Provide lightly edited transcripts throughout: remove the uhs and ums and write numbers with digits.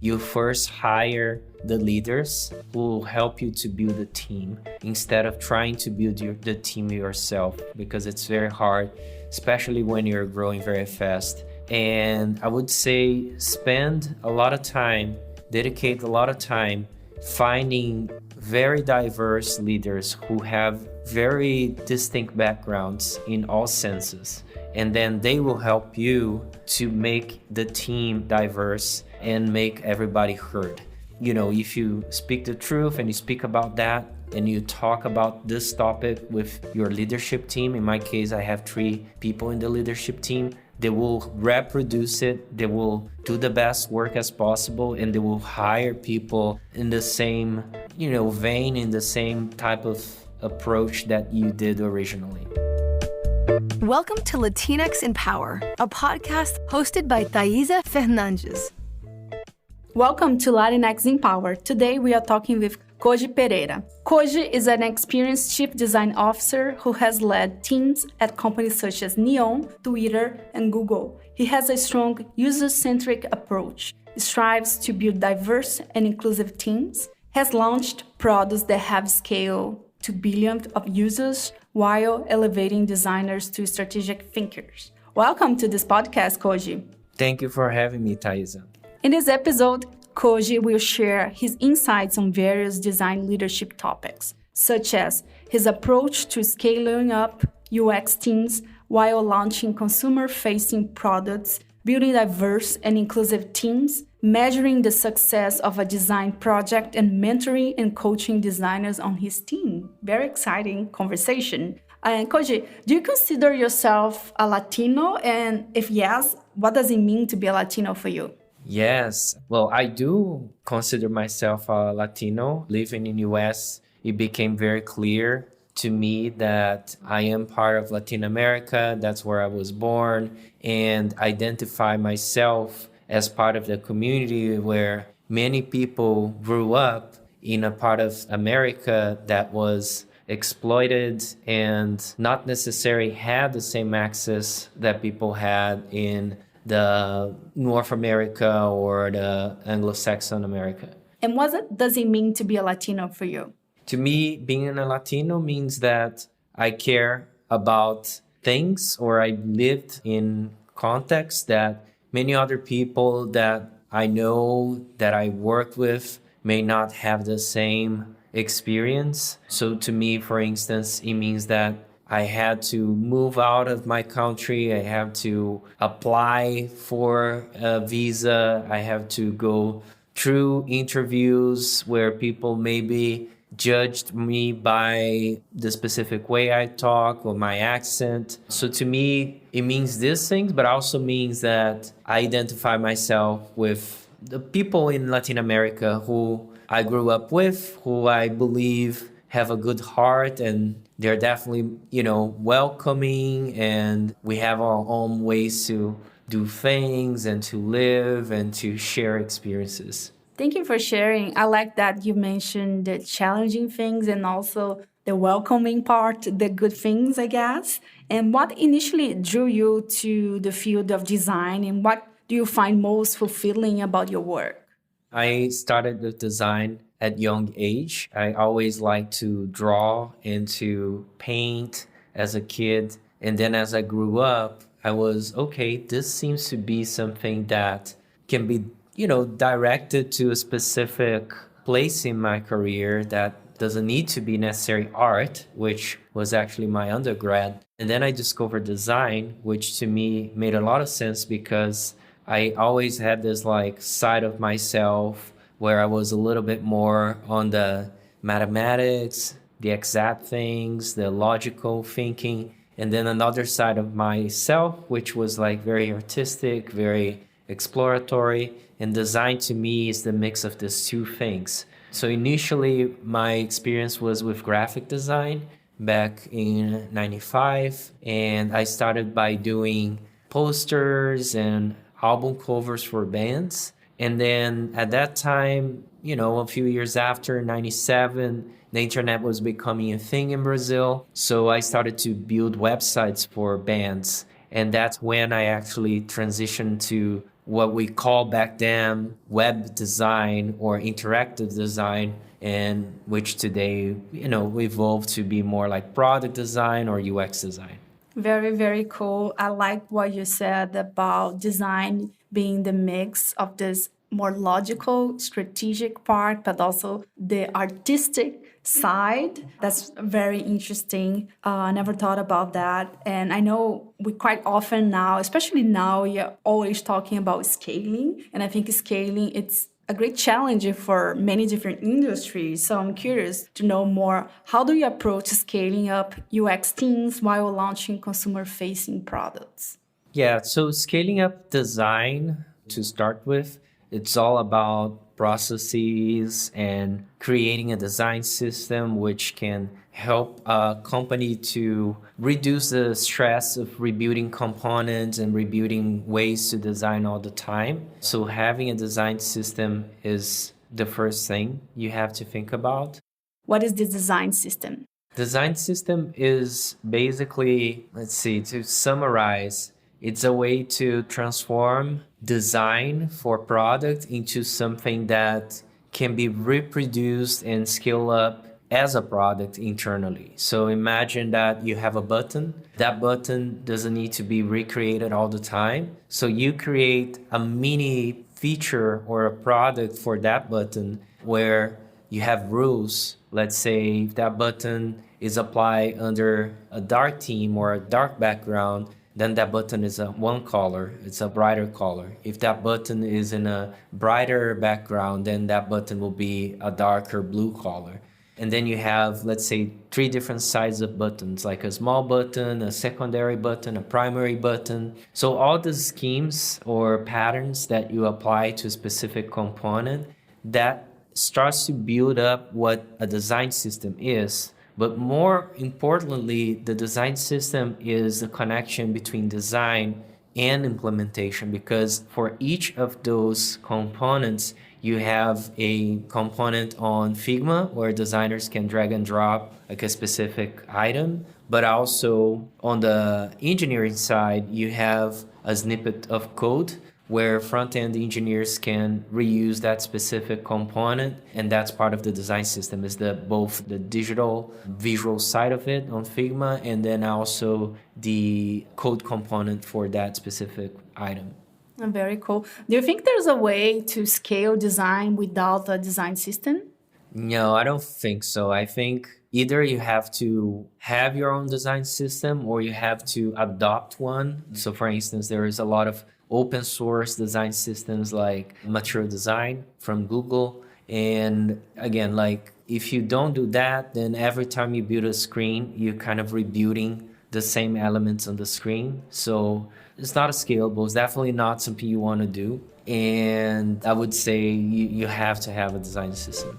you first hire the leaders who will help you to build a team instead of trying to build the team yourself, because it's very hard, especially when you're growing very fast. And I would say spend a lot of time, dedicate a lot of time finding very diverse leaders who have very distinct backgrounds in all senses. And then they will help you to make the team diverse and make everybody heard. If you speak the truth and you speak about that and you talk about this topic with your leadership team, in my case, I have 3 people in the leadership team, they will reproduce it, they will do the best work as possible, and they will hire people in the same, vein, in the same type of approach that you did originally. Welcome to Latinx in Power, a podcast hosted by Thaisa Fernandes. Welcome to Latinx in Power. Today we are talking with Koji Pereira. Koji is an experienced chief design officer who has led teams at companies such as Neon, Twitter, and Google. He has a strong user-centric approach, strives to build diverse and inclusive teams, has launched products that have scale to billions of users while elevating designers to strategic thinkers. Welcome to this podcast, Koji. Thank you for having me, Thaisa. In this episode, Koji will share his insights on various design leadership topics, such as his approach to scaling up UX teams while launching consumer-facing products, building diverse and inclusive teams, measuring the success of a design project, and mentoring and coaching designers on his team. Very exciting conversation. And Koji, do you consider yourself a Latino? And if yes, what does it mean to be a Latino for you? Yes. Well, I do consider myself a Latino. Living in the US, it became very clear to me that I am part of Latin America. That's where I was born, and identify myself as part of the community where many people grew up in a part of America that was exploited and not necessarily had the same access that people had in the North America or the Anglo-Saxon America. And what does it mean to be a Latino for you? To me, being a Latino means that I care about things, or I lived in contexts that many other people that I know, that I worked with, may not have the same experience. So to me, for instance, it means that I had to move out of my country. I have to apply for a visa. I have to go through interviews where people maybe judged me by the specific way I talk or my accent. So to me, it means these things, but also means that I identify myself with the people in Latin America who I grew up with, who I believe have a good heart, and they're definitely, welcoming, and we have our own ways to do things and to live and to share experiences. Thank you for sharing. I like that you mentioned the challenging things and also the welcoming part, the good things, I guess. And what initially drew you to the field of design, and what do you find most fulfilling about your work? I started with design at young age. I always liked to draw and to paint as a kid. And then as I grew up, I was, okay, this seems to be something that can be, directed to a specific place in my career that doesn't need to be necessarily art, which was actually my undergrad. And then I discovered design, which to me made a lot of sense because I always had this side of myself where I was a little bit more on the mathematics, the exact things, the logical thinking, and then another side of myself, which was very artistic, very exploratory. And design to me is the mix of these two things. So initially, my experience was with graphic design back in 95, and I started by doing posters and album covers for bands. And then at that time, a few years after, 97, the internet was becoming a thing in Brazil. So I started to build websites for bands. And that's when I actually transitioned to what we call back then web design or interactive design, and which today, evolved to be more like product design or UX design. Very, very cool. I like what you said about design being the mix of this more logical, strategic part, but also the artistic side. That's very interesting. I never thought about that. And I know we quite often now, especially now, you're always talking about scaling. And I think scaling, it's a great challenge for many different industries. So I'm curious to know more. How do you approach scaling up UX teams while launching consumer-facing products? Yeah, so scaling up design to start with, it's all about processes and creating a design system which can help a company to reduce the stress of rebuilding components and rebuilding ways to design all the time. So having a design system is the first thing you have to think about. What is the design system? Design system is basically, to summarize, it's a way to transform design for product into something that can be reproduced and scale up as a product internally. So imagine that you have a button. That button doesn't need to be recreated all the time. So you create a mini feature or a product for that button where you have rules. Let's say if that button is applied under a dark theme or a dark background, then that button is one color, it's a brighter color. If that button is in a brighter background, then that button will be a darker blue color. And then you have, let's say, 3 different sizes of buttons, like a small button, a secondary button, a primary button. So all the schemes or patterns that you apply to a specific component, that starts to build up what a design system is. But more importantly, the design system is the connection between design and implementation, because for each of those components, you have a component on Figma where designers can drag and drop like a specific item. But also on the engineering side, you have a snippet of code where front-end engineers can reuse that specific component, and that's part of the design system, is both the digital visual side of it on Figma and then also the code component for that specific item. Very cool. Do you think there's a way to scale design without a design system? No, I don't think so. I think either you have to have your own design system or you have to adopt one. So for instance, there is a lot of open source design systems like Material Design from Google. And again, like if you don't do that, then every time you build a screen, you're kind of rebuilding the same elements on the screen. So it's not scalable. It's definitely not something you want to do. And I would say you have to have a design system.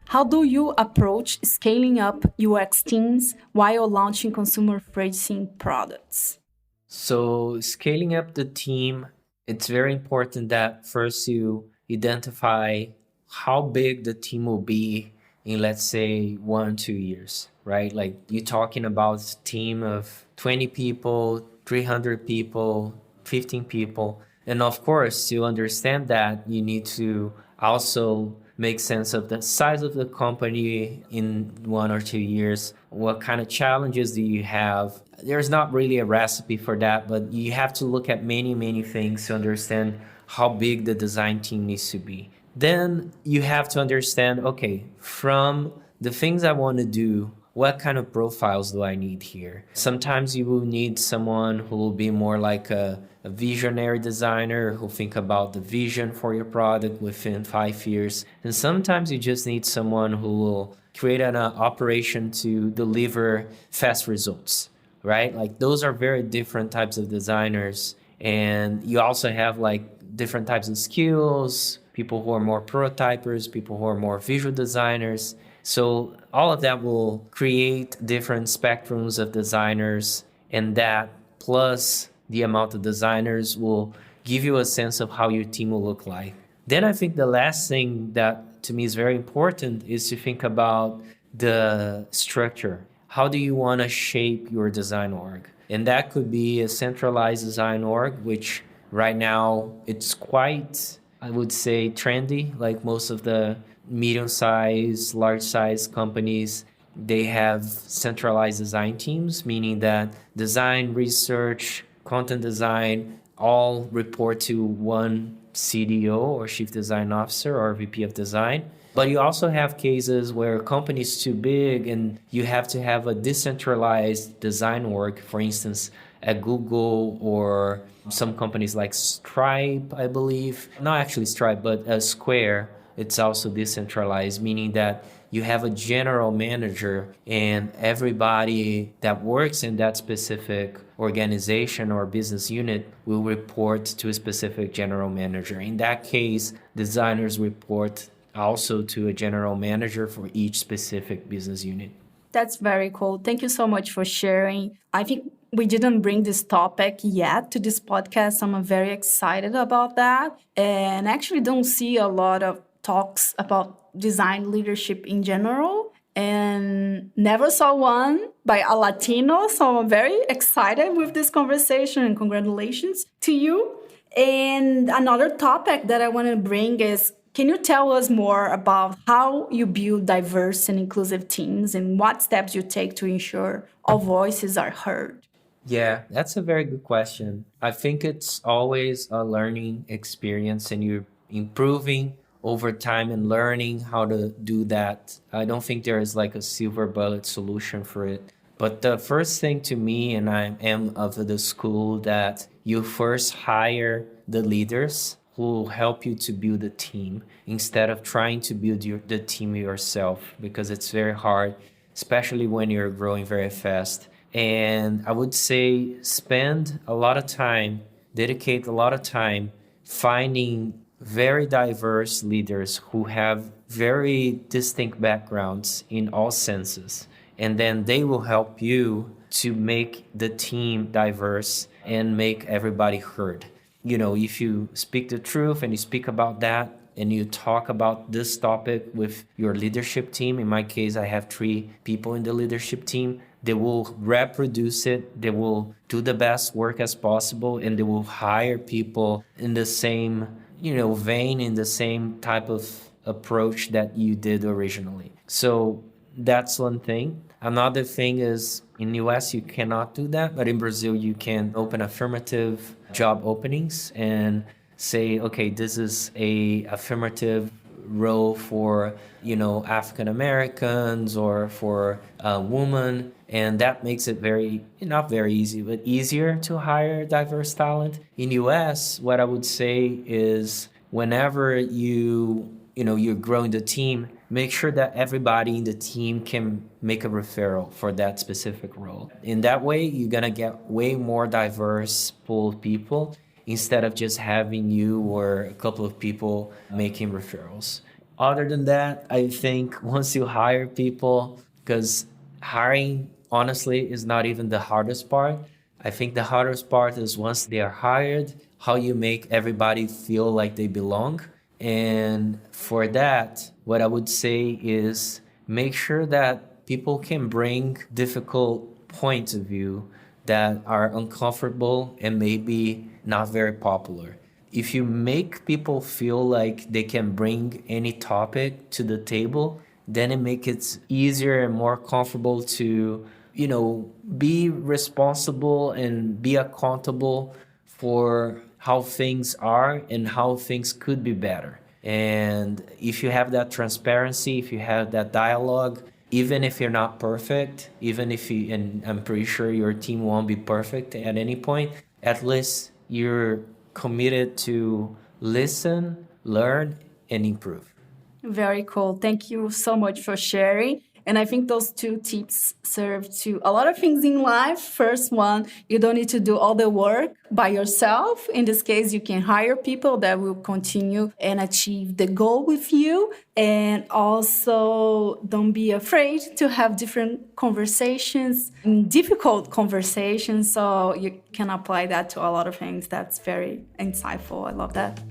How do you approach scaling up UX teams while launching consumer-facing products? So scaling up the team, it's very important that first you identify how big the team will be in, let's say, 1-2 years, right? Like you're talking about a team of 20 people, 300 people, 15 people. And of course, to understand that, you need to also make sense of the size of the company in 1 or 2 years. What kind of challenges do you have? There's not really a recipe for that, but you have to look at many, many things to understand how big the design team needs to be. Then you have to understand, okay, from the things I want to do, what kind of profiles do I need here? Sometimes you will need someone who will be more like a visionary designer who think about the vision for your product within 5 years. And sometimes you just need someone who will create an operation to deliver fast results, right? Like those are very different types of designers. And you also have like different types of skills, people who are more prototypers, people who are more visual designers. So all of that will create different spectrums of designers, and that plus the amount of designers will give you a sense of how your team will look like. Then I think the last thing that to me is very important is to think about the structure. How do you want to shape your design org? And that could be a centralized design org, which right now it's quite, I would say, trendy. Like most of the medium-sized, large-sized companies, they have centralized design teams, meaning that design, research, content design all report to one CDO or Chief Design Officer or VP of Design. But you also have cases where a company is too big and you have to have a decentralized design org, for instance, at Google or some companies like Stripe, I believe. Not actually Stripe, but Square. It's also decentralized, meaning that you have a general manager and everybody that works in that specific organization or business unit will report to a specific general manager. In that case, designers report also to a general manager for each specific business unit. That's very cool. Thank you so much for sharing. I think we didn't bring this topic yet to this podcast. I'm very excited about that. And actually don't see a lot of talks about design leadership in general. And never saw one by a Latino. So I'm very excited with this conversation and congratulations to you. And another topic that I want to bring is, can you tell us more about how you build diverse and inclusive teams and what steps you take to ensure all voices are heard? Yeah, that's a very good question. I think it's always a learning experience and you're improving over time and learning how to do that. I don't think there is like a silver bullet solution for it. But the first thing to me, and I am of the school that you first hire the leaders who will help you to build a team instead of trying to build the team yourself, because it's very hard, especially when you're growing very fast. And I would say spend a lot of time, dedicate a lot of time finding very diverse leaders who have very distinct backgrounds in all senses. And then they will help you to make the team diverse and make everybody heard. You know, if you speak the truth and you speak about that and you talk about this topic with your leadership team, in my case, I have 3 people in the leadership team, they will reproduce it, they will do the best work as possible, and they will hire people in the same, vein, in the same type of approach that you did originally. So that's one thing. Another thing is in US, you cannot do that, but in Brazil, you can open affirmative job openings and say, okay, this is a affirmative role for, African Americans or for a woman. And that makes it not very easy, but easier to hire diverse talent. In US, what I would say is whenever you're growing the team, make sure that everybody in the team can make a referral for that specific role. In that way, you're going to get way more diverse pool of people instead of just having you or a couple of people making referrals. Other than that, I think once you hire people, because hiring, honestly, is not even the hardest part. I think the hardest part is once they are hired, how you make everybody feel like they belong. And for that, what I would say is make sure that people can bring difficult points of view that are uncomfortable and maybe not very popular. If you make people feel like they can bring any topic to the table, then it makes it easier and more comfortable to, be responsible and be accountable for how things are and how things could be better. And if you have that transparency, if you have that dialogue, even if you're not perfect, and I'm pretty sure your team won't be perfect at any point, at least you're committed to listen, learn, and improve. Very cool. Thank you so much for sharing. And I think those 2 tips serve to a lot of things in life. First one, you don't need to do all the work by yourself. In this case, you can hire people that will continue and achieve the goal with you. And also, don't be afraid to have different conversations, difficult conversations. So you can apply that to a lot of things. That's very insightful. I love that.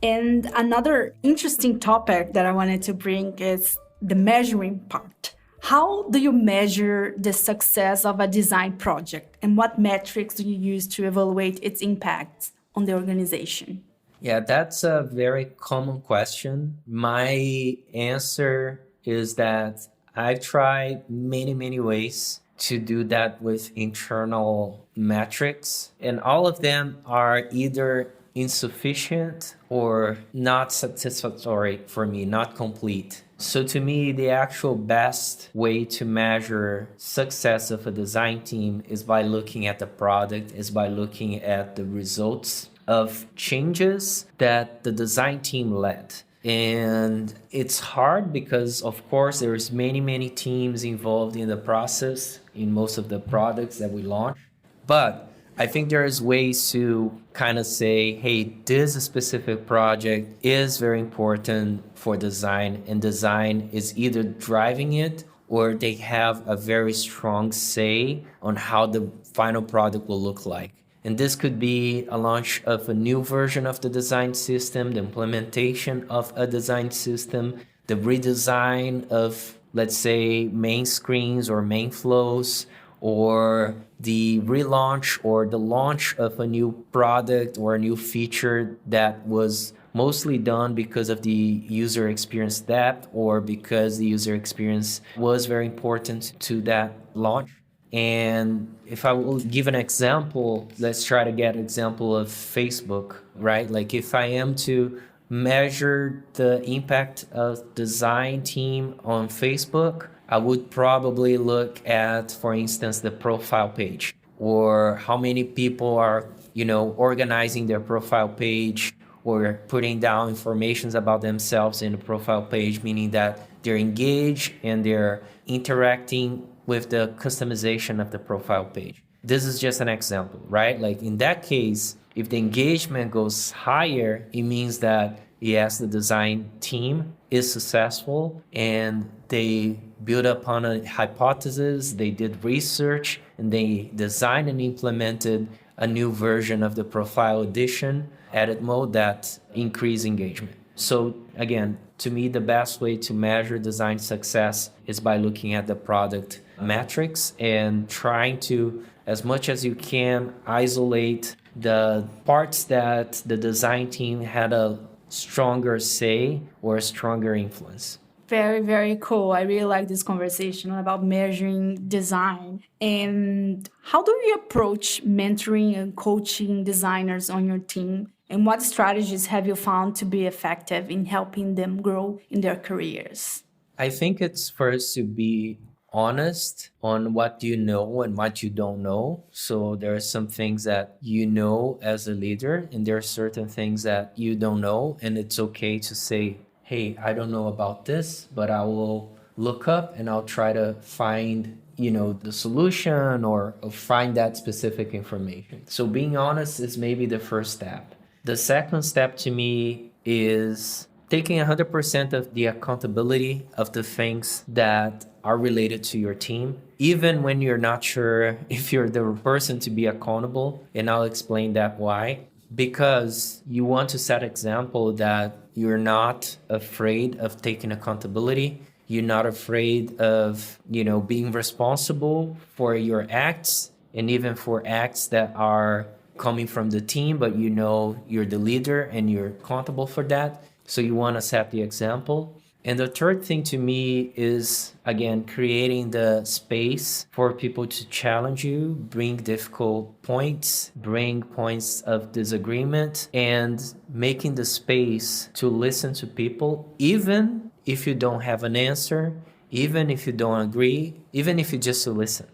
And another interesting topic that I wanted to bring is the measuring part. How do you measure the success of a design project, and what metrics do you use to evaluate its impact on the organization? Yeah, that's a very common question. My answer is that I've tried many, many ways to do that with internal metrics, and all of them are either insufficient or not satisfactory for me, not complete. So to me, the actual best way to measure success of a design team is by looking at the product, is by looking at the results of changes that the design team led. And it's hard because, of course, there's many teams involved in the process in most of the products that we launch. But I think there's ways to kind of say, hey, this specific project is very important for design, and design is either driving it or they have a very strong say on how the final product will look like. And this could be a launch of a new version of the design system, the implementation of a design system, the redesign of, let's say, main screens or main flows, or the relaunch or the launch of a new product or a new feature that was mostly done because of the user experience depth or because the user experience was very important to that launch. And if I will give an example, let's try to get an example of Facebook, right? Like if I am to measure the impact of design team on Facebook, I would probably look at, for instance, the profile page or how many people are, organizing their profile page or putting down informations about themselves in the profile page, meaning that they're engaged and they're interacting with the customization of the profile page. This is just an example, right? Like in that case, if the engagement goes higher, it means that yes, the design team is successful and they built upon a hypothesis, they did research, and they designed and implemented a new version of the profile edition, edit mode that increase engagement. So again, to me, the best way to measure design success is by looking at the product metrics and trying to, as much as you can, isolate the parts that the design team had a stronger say or a stronger influence. Very, very cool. I really like this conversation about measuring design. And how do you approach mentoring and coaching designers on your team? And what strategies have you found to be effective in helping them grow in their careers? I think it's first to be honest on what you know and what you don't know. So there are some things that you know as a leader, and there are certain things that you don't know. And it's okay to say, hey, I don't know about this, but I will look up and I'll try to find, the solution or find that specific information. So being honest is maybe the first step. The second step to me is taking 100% of the accountability of the things that are related to your team, even when you're not sure if you're the person to be accountable. And I'll explain that why. Because you want to set example that you're not afraid of taking accountability. You're not afraid of, being responsible for your acts and even for acts that are coming from the team, but you're the leader and you're accountable for that. So you want to set the example. And the third thing to me is, again, creating the space for people to challenge you, bring difficult points, bring points of disagreement, and making the space to listen to people, even if you don't have an answer, even if you don't agree, even if you just listen,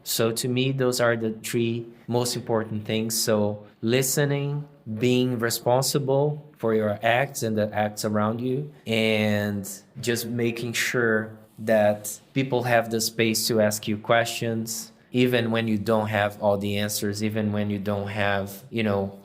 So to me, those are the three most important things. So listening, being responsible for your acts and the acts around you, and just making sure that people have the space to ask you questions, even when you don't have all the answers, even when you don't have,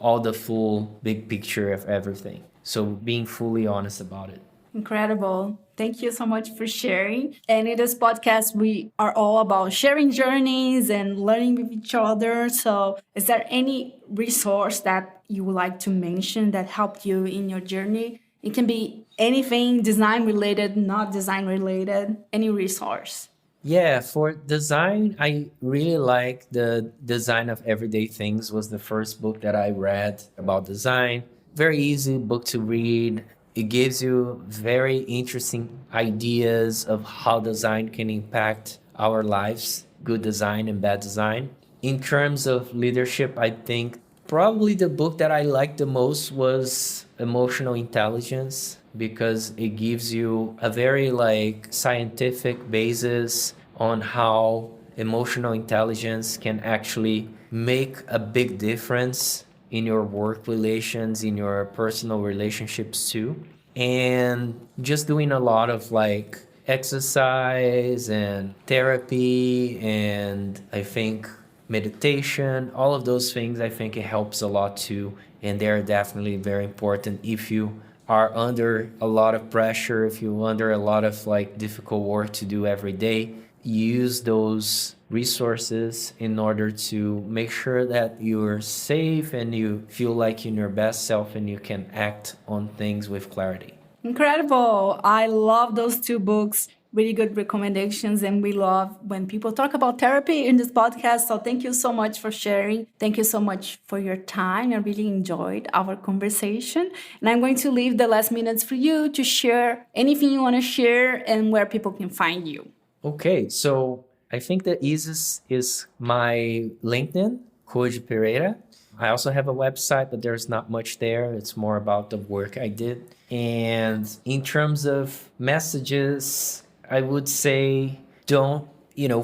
all the full big picture of everything. So being fully honest about it. Incredible. Thank you so much for sharing. And in this podcast, we are all about sharing journeys and learning with each other. So is there any resource that you would like to mention that helped you in your journey It can be anything design related, not design related, any resource. Yeah, for design, I really like the Design of Everyday Things was the first book that I read about design. Very easy book to read. It gives you very interesting ideas of how design can impact our lives, good design and bad design. In terms of leadership, I think probably the book that I liked the most was Emotional Intelligence because it gives you a very like scientific basis on how emotional intelligence can actually make a big difference in your work relations, in your personal relationships too. And just doing a lot of like exercise and therapy and I think meditation, all of those things, I think it helps a lot too. And they're definitely very important if you are under a lot of pressure, if you're under a lot of like difficult work to do every day, use those resources in order to make sure that you're safe and you feel like you're your best self and you can act on things with clarity. Incredible. I love those two books. Really good recommendations. And we love when people talk about therapy in this podcast. So thank you so much for sharing. Thank you so much for your time. I really enjoyed our conversation. And I'm going to leave the last minutes for you to share anything you want to share and where people can find you. Okay, so I think the easiest is my LinkedIn, Koji Pereira. I also have a website, but there's not much there. It's more about the work I did. And in terms of messages, I would say don't,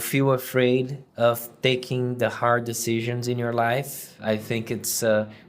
feel afraid of taking the hard decisions in your life. I think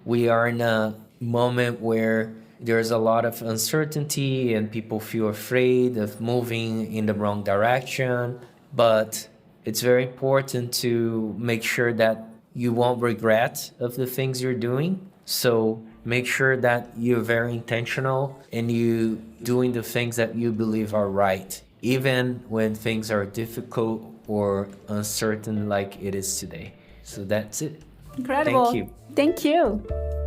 we are in a moment where there's a lot of uncertainty and people feel afraid of moving in the wrong direction. But it's very important to make sure that you won't regret of the things you're doing. So make sure that you're very intentional and you doing the things that you believe are right, even when things are difficult or uncertain like it is today. So that's it. Incredible. Thank you. Thank you.